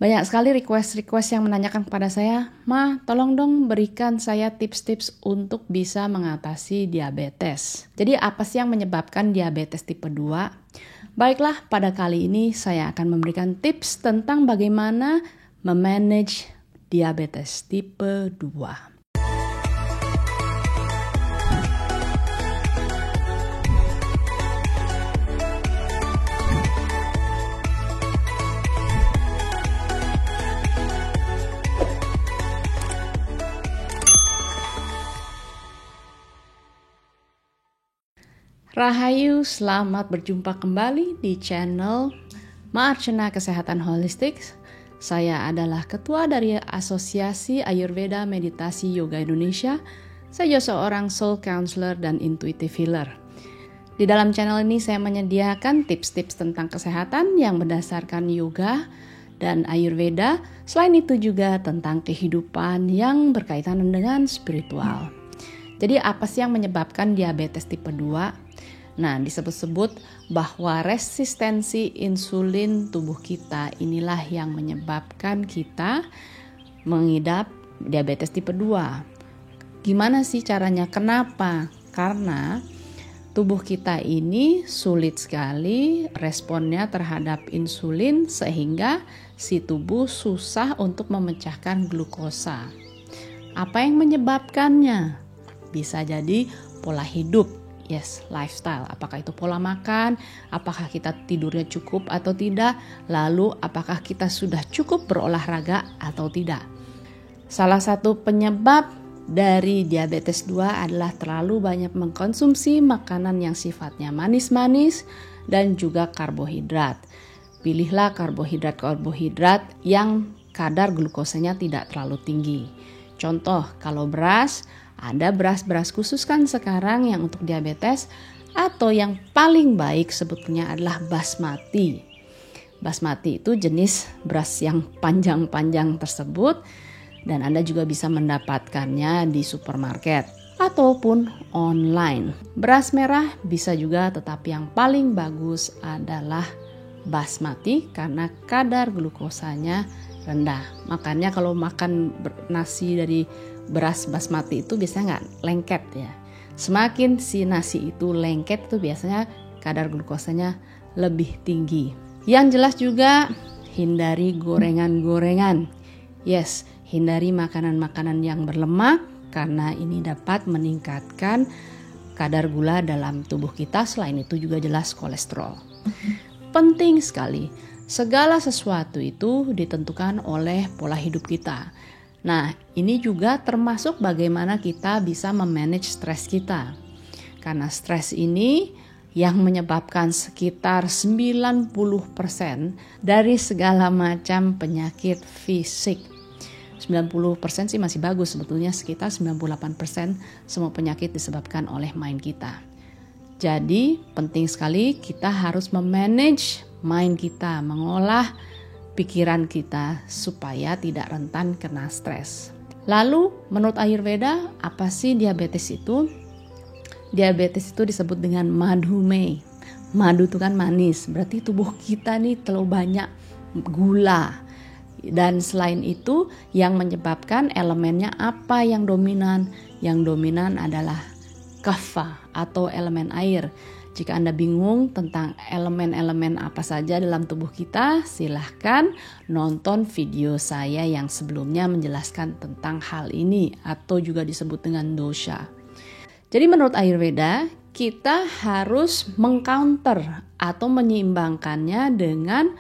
Banyak sekali request yang menanyakan kepada saya, "Ma, tolong dong berikan saya tips-tips untuk bisa mengatasi diabetes." Jadi apa sih yang menyebabkan diabetes tipe 2? Baiklah, pada kali ini saya akan memberikan tips tentang bagaimana memanage diabetes tipe 2. Rahayu, selamat berjumpa kembali di channel Maarchana Kesehatan Holistik. Saya adalah ketua dari Asosiasi Ayurveda Meditasi Yoga Indonesia. Saya seorang soul counselor dan intuitive healer. Di dalam channel ini saya menyediakan tips-tips tentang kesehatan yang berdasarkan yoga dan Ayurveda. Selain itu juga tentang kehidupan yang berkaitan dengan spiritual. Jadi apa sih yang menyebabkan diabetes tipe 2? Nah, disebut-sebut bahwa resistensi insulin tubuh kita inilah yang menyebabkan kita mengidap diabetes tipe 2. Gimana sih caranya? Kenapa? Karena tubuh kita ini sulit sekali responnya terhadap insulin sehingga si tubuh susah untuk memecahkan glukosa. Apa yang menyebabkannya? Bisa jadi pola hidup. Yes, lifestyle. Apakah itu pola makan? Apakah kita tidurnya cukup atau tidak? Lalu apakah kita sudah cukup berolahraga atau tidak? Salah satu penyebab dari diabetes 2 adalah terlalu banyak mengkonsumsi makanan yang sifatnya manis-manis dan juga karbohidrat. Pilihlah karbohidrat yang kadar glukosanya tidak terlalu tinggi. Contoh, kalau beras, ada beras-beras khusus kan sekarang yang untuk diabetes, atau yang paling baik sebetulnya adalah basmati. Basmati itu jenis beras yang panjang-panjang tersebut dan Anda juga bisa mendapatkannya di supermarket ataupun online. Beras merah bisa juga, tetapi yang paling bagus adalah basmati karena kadar glukosanya rendah. Makanya kalau makan nasi dari beras basmati itu biasanya nggak lengket ya. Semakin si nasi itu lengket itu biasanya kadar glukosanya lebih tinggi. Yang jelas juga hindari gorengan-gorengan. Yes, hindari makanan-makanan yang berlemak karena ini dapat meningkatkan kadar gula dalam tubuh kita. Selain itu juga jelas kolesterol. Penting sekali, segala sesuatu itu ditentukan oleh pola hidup kita. Nah, ini juga termasuk bagaimana kita bisa memanage stres kita. Karena stres ini yang menyebabkan sekitar 90% dari segala macam penyakit fisik. 90% sih masih bagus, sebetulnya sekitar 98% semua penyakit disebabkan oleh mind kita. Jadi, penting sekali kita harus memanage mind kita, mengolah pikiran kita supaya tidak rentan kena stres. Lalu menurut Ayurveda, apa sih diabetes itu? Diabetes itu disebut dengan madhume. Madu itu kan manis, berarti tubuh kita nih terlalu banyak gula. Dan selain itu yang menyebabkan elemennya apa yang dominan? Yang dominan adalah kapha atau elemen air. Jika Anda bingung tentang elemen-elemen apa saja dalam tubuh kita, silahkan nonton video saya yang sebelumnya menjelaskan tentang hal ini atau juga disebut dengan dosha. Jadi menurut Ayurveda, kita harus mengcounter atau menyeimbangkannya dengan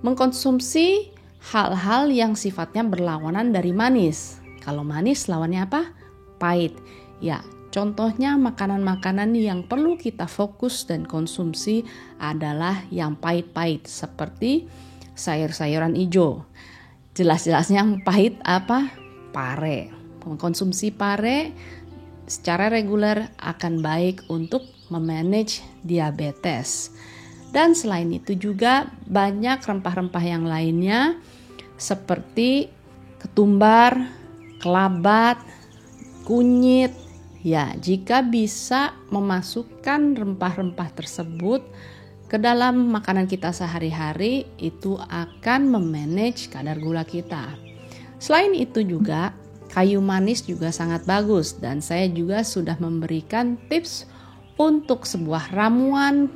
mengkonsumsi hal-hal yang sifatnya berlawanan dari manis. Kalau manis lawannya apa? Pahit. Ya, contohnya makanan-makanan yang perlu kita fokus dan konsumsi adalah yang pahit-pahit seperti sayur-sayuran hijau. Jelas-jelasnya yang pahit apa? Pare. Mengkonsumsi pare secara reguler akan baik untuk memanage diabetes. Dan selain itu juga banyak rempah-rempah yang lainnya seperti ketumbar, kelabat, kunyit. Ya, jika bisa memasukkan rempah-rempah tersebut ke dalam makanan kita sehari-hari, itu akan memanage kadar gula kita. Selain itu juga, kayu manis juga sangat bagus, dan saya juga sudah memberikan tips untuk sebuah ramuan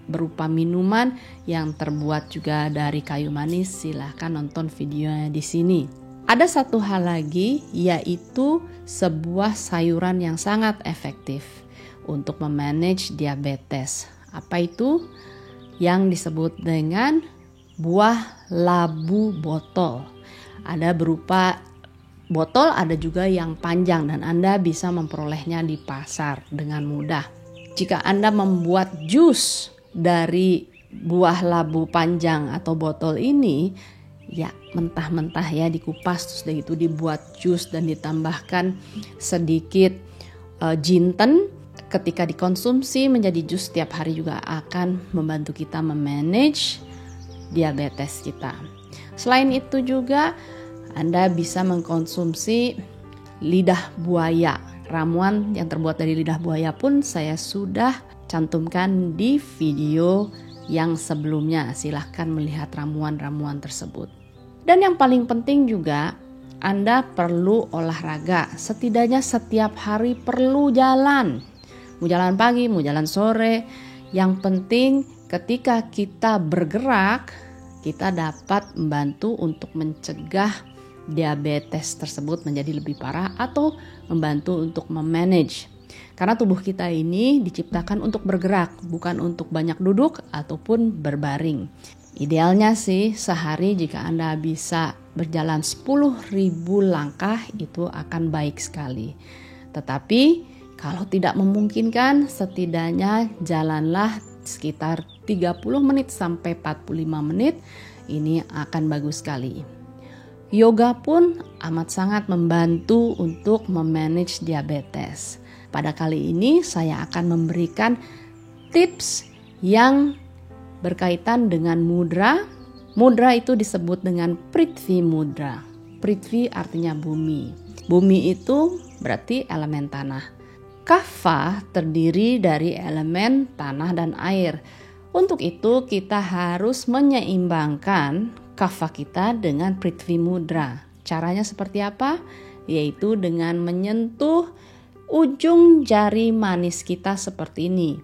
berupa minuman yang terbuat juga dari kayu manis. Silahkan nonton videonya di sini. Ada satu hal lagi, yaitu sebuah sayuran yang sangat efektif untuk memanage diabetes. Apa itu? Yang disebut dengan buah labu botol. Ada berupa botol, ada juga yang panjang, dan Anda bisa memperolehnya di pasar dengan mudah. Jika Anda membuat jus dari buah labu panjang atau botol ini, ya mentah-mentah ya, dikupas terus dari itu dibuat jus dan ditambahkan sedikit jinten. Ketika dikonsumsi menjadi jus setiap hari juga akan membantu kita memanage diabetes kita. Selain itu juga Anda bisa mengkonsumsi lidah buaya. Ramuan yang terbuat dari lidah buaya pun saya sudah cantumkan di video yang sebelumnya. Silahkan melihat ramuan-ramuan tersebut. Dan yang paling penting juga, Anda perlu olahraga. Setidaknya setiap hari perlu jalan. Mau jalan pagi, mau jalan sore. Yang penting ketika kita bergerak, kita dapat membantu untuk mencegah diabetes tersebut menjadi lebih parah atau membantu untuk memanage. Karena tubuh kita ini diciptakan untuk bergerak, bukan untuk banyak duduk ataupun berbaring. Idealnya sih sehari jika Anda bisa berjalan 10.000 langkah itu akan baik sekali. Tetapi kalau tidak memungkinkan, setidaknya jalanlah sekitar 30 menit sampai 45 menit. Ini akan bagus sekali. Yoga pun amat sangat membantu untuk memanage diabetes. Pada kali ini saya akan memberikan tips yang berkaitan dengan mudra. Mudra itu disebut dengan Prithvi mudra. Prithvi artinya bumi. Bumi itu berarti elemen tanah. Kapha terdiri dari elemen tanah dan air. Untuk itu kita harus menyeimbangkan kapha kita dengan Prithvi mudra. Caranya seperti apa? Yaitu dengan menyentuh ujung jari manis kita seperti ini.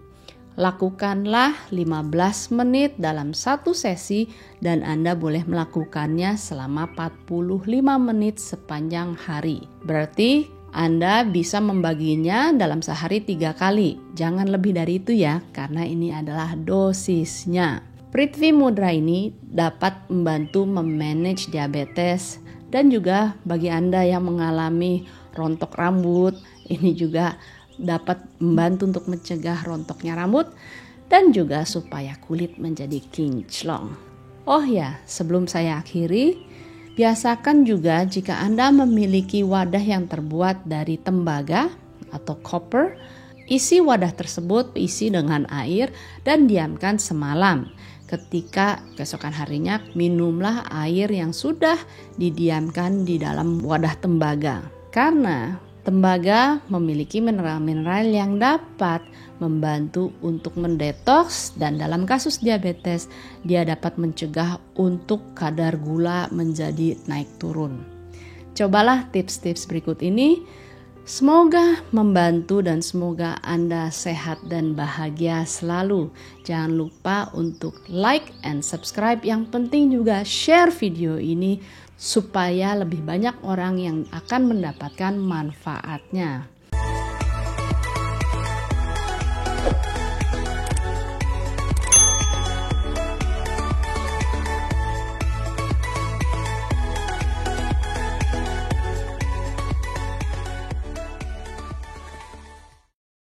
Lakukanlah 15 menit dalam satu sesi dan Anda boleh melakukannya selama 45 menit sepanjang hari. Berarti Anda bisa membaginya dalam sehari 3 kali. Jangan lebih dari itu ya, karena ini adalah dosisnya. Prithvi mudra ini dapat membantu memanage diabetes dan juga bagi Anda yang mengalami rontok rambut, ini juga dapat membantu untuk mencegah rontoknya rambut dan juga supaya kulit menjadi kinclong. Oh ya, sebelum saya akhiri, biasakan juga jika Anda memiliki wadah yang terbuat dari tembaga atau copper, isi wadah tersebut isi dengan air dan diamkan semalam. Ketika keesokan harinya minumlah air yang sudah didiamkan di dalam wadah tembaga. Karena tembaga memiliki mineral-mineral yang dapat membantu untuk mendetoks dan dalam kasus diabetes dia dapat mencegah untuk kadar gula menjadi naik turun. Cobalah tips-tips berikut ini. Semoga membantu dan semoga Anda sehat dan bahagia selalu. Jangan lupa untuk like and subscribe. Yang penting juga share video ini supaya lebih banyak orang yang akan mendapatkan manfaatnya.